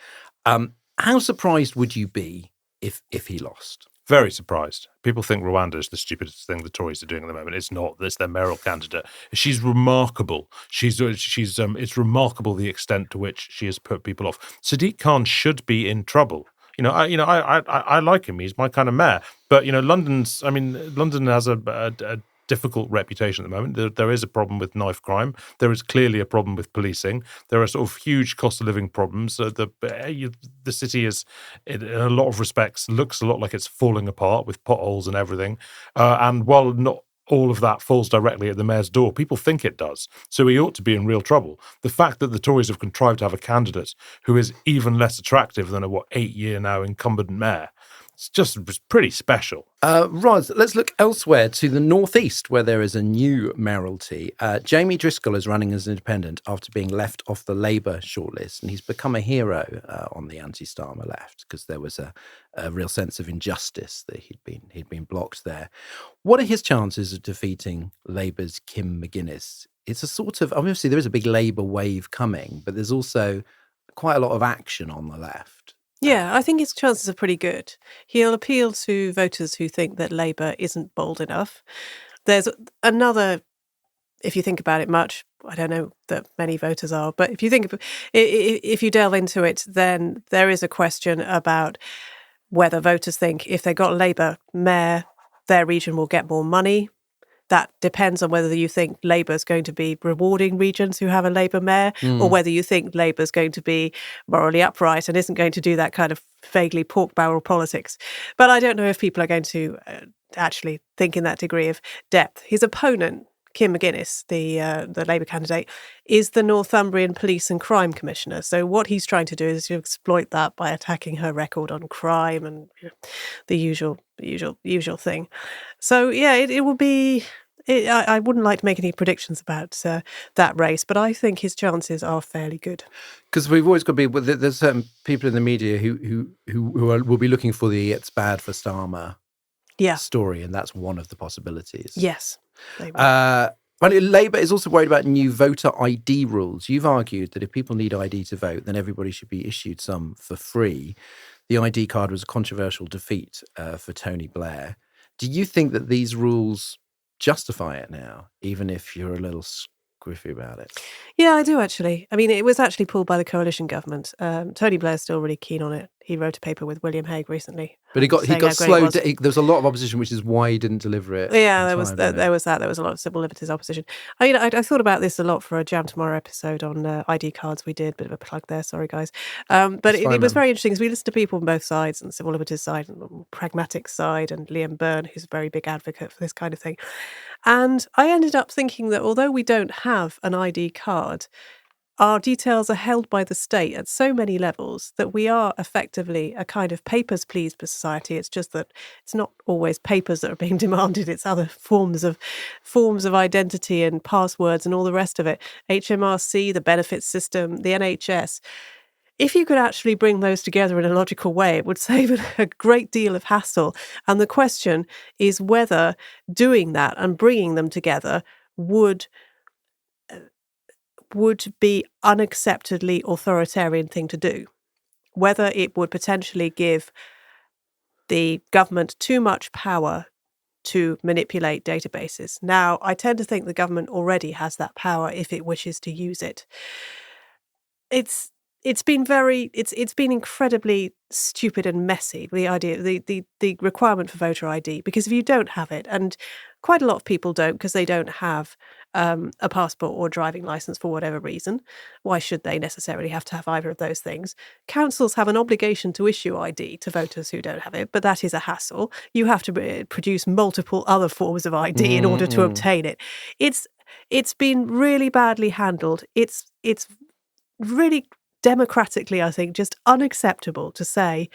How surprised would you be if he lost? Very surprised. People think Rwanda is the stupidest thing the Tories are doing at the moment. It's not. It's their mayoral candidate. She's remarkable. It's remarkable the extent to which she has put people off. Sadiq Khan should be in trouble. I like him. He's my kind of mayor. But London has a difficult reputation at the moment. There is a problem with knife crime. There is clearly a problem with policing. There are sort of huge cost of living problems. The city is, in a lot of respects, looks a lot like it's falling apart with potholes and everything. And while not all of that falls directly at the mayor's door, people think it does. So he ought to be in real trouble. The fact that the Tories have contrived to have a candidate who is even less attractive than a 8-year now incumbent mayor, it's pretty special. Roz, let's look elsewhere to the northeast, where there is a new mayoralty. Jamie Driscoll is running as an independent after being left off the Labour shortlist, and he's become a hero on the anti-Starmer left because there was a real sense of injustice that he'd been blocked there. What are his chances of defeating Labour's Kim McGuinness? It's a sort of, obviously there is a big Labour wave coming, but there's also quite a lot of action on the left. Yeah, I think his chances are pretty good. He'll appeal to voters who think that Labour isn't bold enough. There's another, if you think about it much, I don't know that many voters are, but if you delve into it, then there is a question about whether voters think if they got a Labour mayor, their region will get more money. That depends on whether you think Labour is going to be rewarding regions who have a Labour mayor or whether you think Labour is going to be morally upright and isn't going to do that kind of vaguely pork barrel politics. But I don't know if people are going to actually think in that degree of depth. His opponent, Kim McGuinness, the Labour candidate, is the Northumbrian Police and Crime Commissioner. So what he's trying to do is to exploit that by attacking her record on crime and the usual thing. So yeah, it will be. I wouldn't like to make any predictions about that race, but I think his chances are fairly good. Because we've always got to be. There's certain people in the media who will be looking for the "it's bad for Starmer" story, and that's one of the possibilities. Yes. Labour is also worried about new voter ID rules. You've argued that if people need ID to vote, then everybody should be issued some for free. The ID card was a controversial defeat for Tony Blair. Do you think that these rules justify it now, even if you're a little squiffy about it. Yeah, I do actually. I mean, it was actually pulled by the coalition government. Tony Blair's still really keen on it. He wrote a paper with William Hague recently. But he got slowed. There was a lot of opposition, which is why he didn't deliver it. Yeah, there was that. There was a lot of civil liberties opposition. I thought about this a lot for a Jam Tomorrow episode on ID cards we did. Bit of a plug there, sorry guys. But it was very interesting because we listened to people on both sides, and the civil liberties side and the pragmatic side, and Leeburn, who's a very big advocate for this kind of thing. And I ended up thinking that although we don't have an ID card, our details are held by the state at so many levels that we are effectively a kind of papers, please society. It's just that it's not always papers that are being demanded. It's other forms of identity and passwords and all the rest of it. HMRC, the benefits system, the NHS. If you could actually bring those together in a logical way, it would save a great deal of hassle. And the question is whether doing that and bringing them together would be unacceptably authoritarian thing to do, whether it would potentially give the government too much power to manipulate databases. Now, I tend to think the government already has that power if it wishes to use it. It's been incredibly stupid and messy, the idea, the requirement for voter ID, because if you don't have it, and quite a lot of people don't because they don't have a passport or driving license for whatever reason. Why should they necessarily have to have either of those things? Councils have an obligation to issue ID to voters who don't have it, but that is a hassle. You have to produce multiple other forms of ID in order to obtain it. It's been really badly handled. It's really democratically, I think, just unacceptable to say,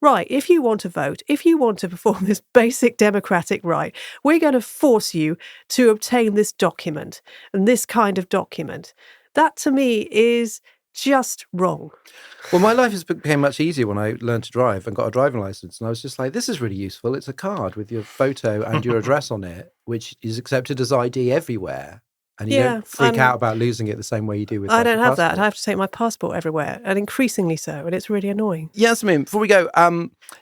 right, if you want to vote, if you want to perform this basic democratic right, we're going to force you to obtain this document and this kind of document. That, to me, is just wrong. Well, my life became much easier when I learned to drive and got a driving license. And I was just like, this is really useful. It's a card with your photo and your address on it, which is accepted as ID everywhere. And you don't freak out about losing it the same way you do with I don't have passport. that. I have to take my passport everywhere, and increasingly so, and it's really annoying. Yasmeen, before we go,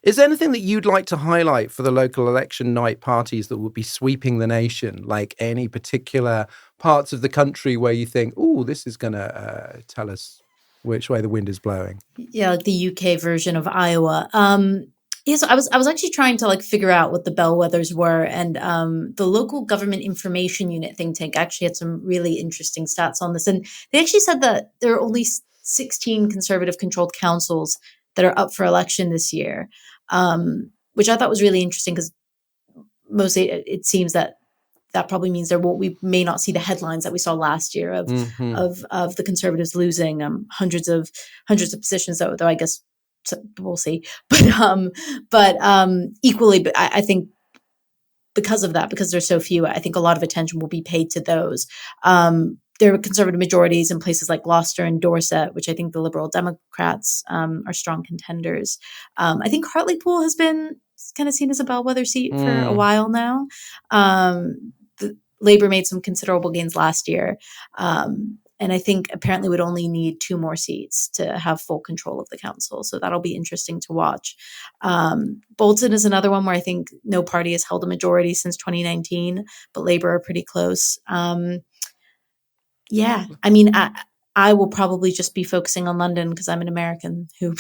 is there anything that you'd like to highlight for the local election night parties that would be sweeping the nation? Like any particular parts of the country where you think, oh, this is going to tell us which way the wind is blowing? Yeah, like the UK version of Iowa. So I was actually trying to figure out what the bellwethers were, and the local government information unit think tank actually had some really interesting stats on this, and they actually said that there are only 16 conservative controlled councils that are up for election this year, which I thought was really interesting because mostly it seems that probably means we may not see the headlines that we saw last year of the Conservatives losing hundreds of positions, though I guess. So we'll see, but equally, but I think because of that, because there's so few, I think a lot of attention will be paid to those. There are conservative majorities in places like Gloucester and Dorset, which I think the Liberal Democrats are strong contenders. I think Hartlepool has been kind of seen as a bellwether seat for a while now. The Labour made some considerable gains last year. And I think apparently would only need 2 more seats to have full control of the council. So that'll be interesting to watch. Bolton is another one where I think no party has held a majority since 2019, but Labour are pretty close. I mean, I will probably just be focusing on London because I'm an American who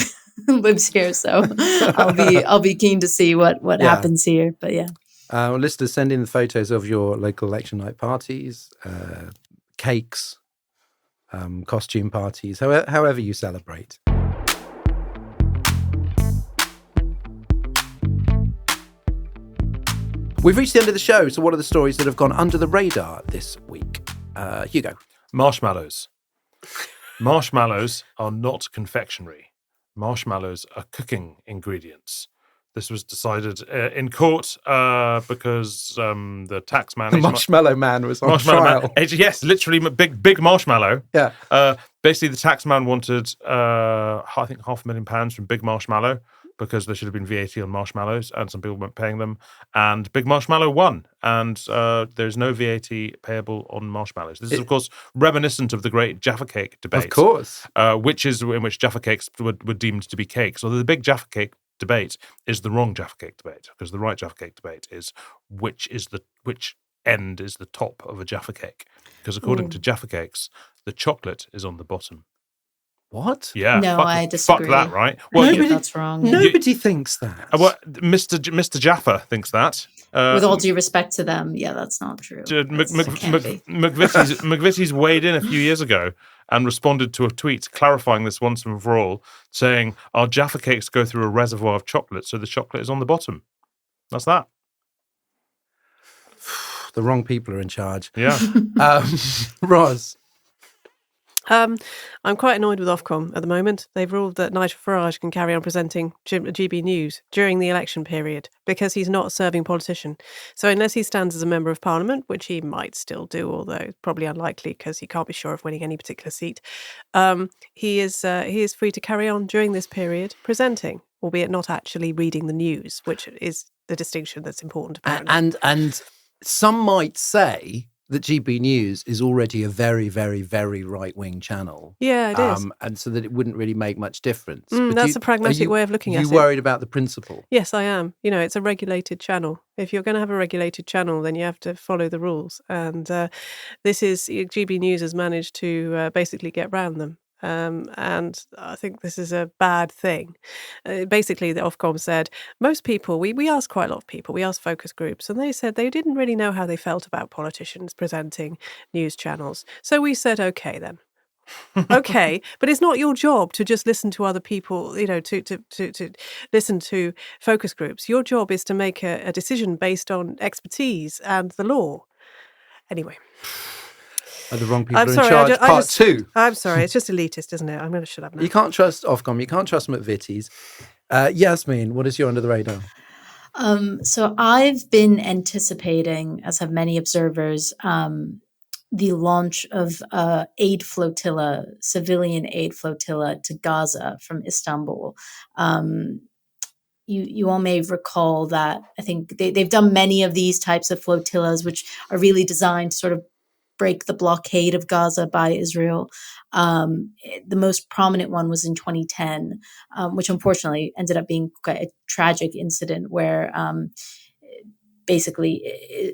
lives here. So I'll be keen to see what happens here. But yeah. Listeners, send in the photos of your local election night parties, cakes, costume parties, however you celebrate. We've reached the end of the show, so what are the stories that have gone under the radar this week? Hugo. Marshmallows. Marshmallows are not confectionery. Marshmallows are cooking ingredients. This was decided in court because the taxman... The Marshmallow Man was on trial. Yes, literally big marshmallow. Yeah. Basically, the taxman wanted, I think, £500,000 from Big Marshmallow because there should have been VAT on marshmallows and some people weren't paying them. And Big Marshmallow won. And there's no VAT payable on marshmallows. This is, of course, reminiscent of the great Jaffa Cake debate. Of course. In which Jaffa Cakes were deemed to be cakes. Although the big Jaffa Cake debate is the wrong Jaffa Cake debate, because the right Jaffa Cake debate is which end is the top of a Jaffa cake. Because according to Jaffa cakes, the chocolate is on the bottom. What? Yeah. No, I disagree. Fuck that, right? Well, I think that's wrong. Nobody thinks that. Well, Mr. Jaffa thinks that. With all due respect to them, yeah, that's not true. McVitie's weighed in a few years ago and responded to a tweet clarifying this once and for all, saying, our Jaffa cakes go through a reservoir of chocolate, so the chocolate is on the bottom. That's that. The wrong people are in charge. Yeah. Roz. I'm quite annoyed with Ofcom at the moment. They've ruled that Nigel Farage can carry on presenting GB News during the election period because he's not a serving politician. So unless he stands as a member of Parliament, which he might still do, although probably unlikely because he can't be sure of winning any particular seat, he is free to carry on during this period presenting, albeit not actually reading the news, which is the distinction that's important. Apparently. And some might say that GB News is already a very, very, very right-wing channel. Yeah, it is. And so that it wouldn't really make much difference. That's a pragmatic way of looking at it. Are you worried about the principle? Yes, I am. It's a regulated channel. If you're going to have a regulated channel, then you have to follow the rules. And GB News has managed to basically get round them. And I think this is a bad thing. Basically, the Ofcom said, most people, we asked quite a lot of people, we asked focus groups, and they said they didn't really know how they felt about politicians presenting news channels. So we said, okay, then. Okay, but it's not your job to just listen to other people, to listen to focus groups. Your job is to make a decision based on expertise and the law. Anyway. Are the wrong people in charge? Part two. I'm sorry, it's just elitist, isn't it? I'm going to shut up now. You can't trust Ofcom. You can't trust McVitie's. Yasmeen, what is your under the radar? So I've been anticipating, as have many observers, the launch of aid flotilla, civilian aid flotilla to Gaza from Istanbul. You all may recall that I think they've done many of these types of flotillas, which are really designed to sort of break the blockade of Gaza by Israel. The most prominent one was in 2010, which unfortunately ended up being quite a tragic incident where basically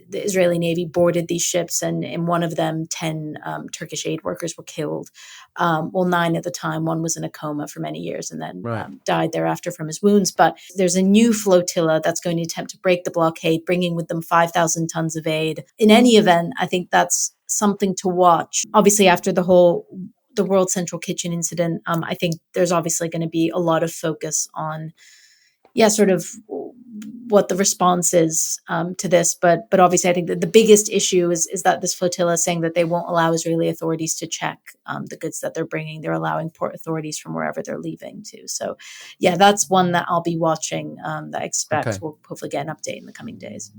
the Israeli Navy boarded these ships, and in one of them, 10 Turkish aid workers were killed. 9 at the time. One was in a coma for many years and then died thereafter from his wounds. But there's a new flotilla that's going to attempt to break the blockade, bringing with them 5,000 tons of aid. In any event, I think that's something to watch. Obviously, after the World Central Kitchen incident, I think there's obviously going to be a lot of focus on, sort of what the response is to this. But obviously, I think that the biggest issue is that this flotilla is saying that they won't allow Israeli authorities to check the goods that they're bringing. They're allowing port authorities from wherever they're leaving to. So, that's one that I'll be watching that I expect we'll hopefully get an update in the coming days.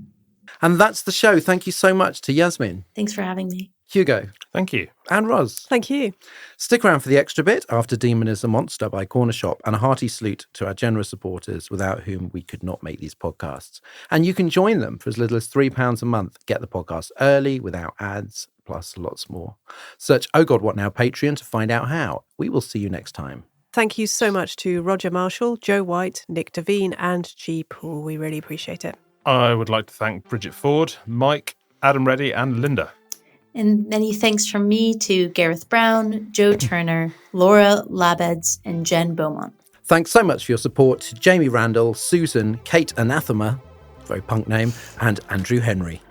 And that's the show. Thank you so much to Yasmeen. Thanks for having me. Hugo. Thank you. And Roz. Thank you. Stick around for the extra bit after Demon is a Monster by Corner Shop, and a hearty salute to our generous supporters without whom we could not make these podcasts. And you can join them for as little as £3 a month. Get the podcast early without ads, plus lots more. Search Oh God What Now Patreon to find out how. We will see you next time. Thank you so much to Roger Marshall, Joe White, Nick Devine and G. Poole. We really appreciate it. I would like to thank Bridget Ford, Mike, Adam Reddy and Linda. And many thanks from me to Gareth Brown, Joe Turner, Laura Labeds, and Jen Beaumont. Thanks so much for your support to Jamie Randall, Susan, Kate Anathema, very punk name, and Andrew Henry.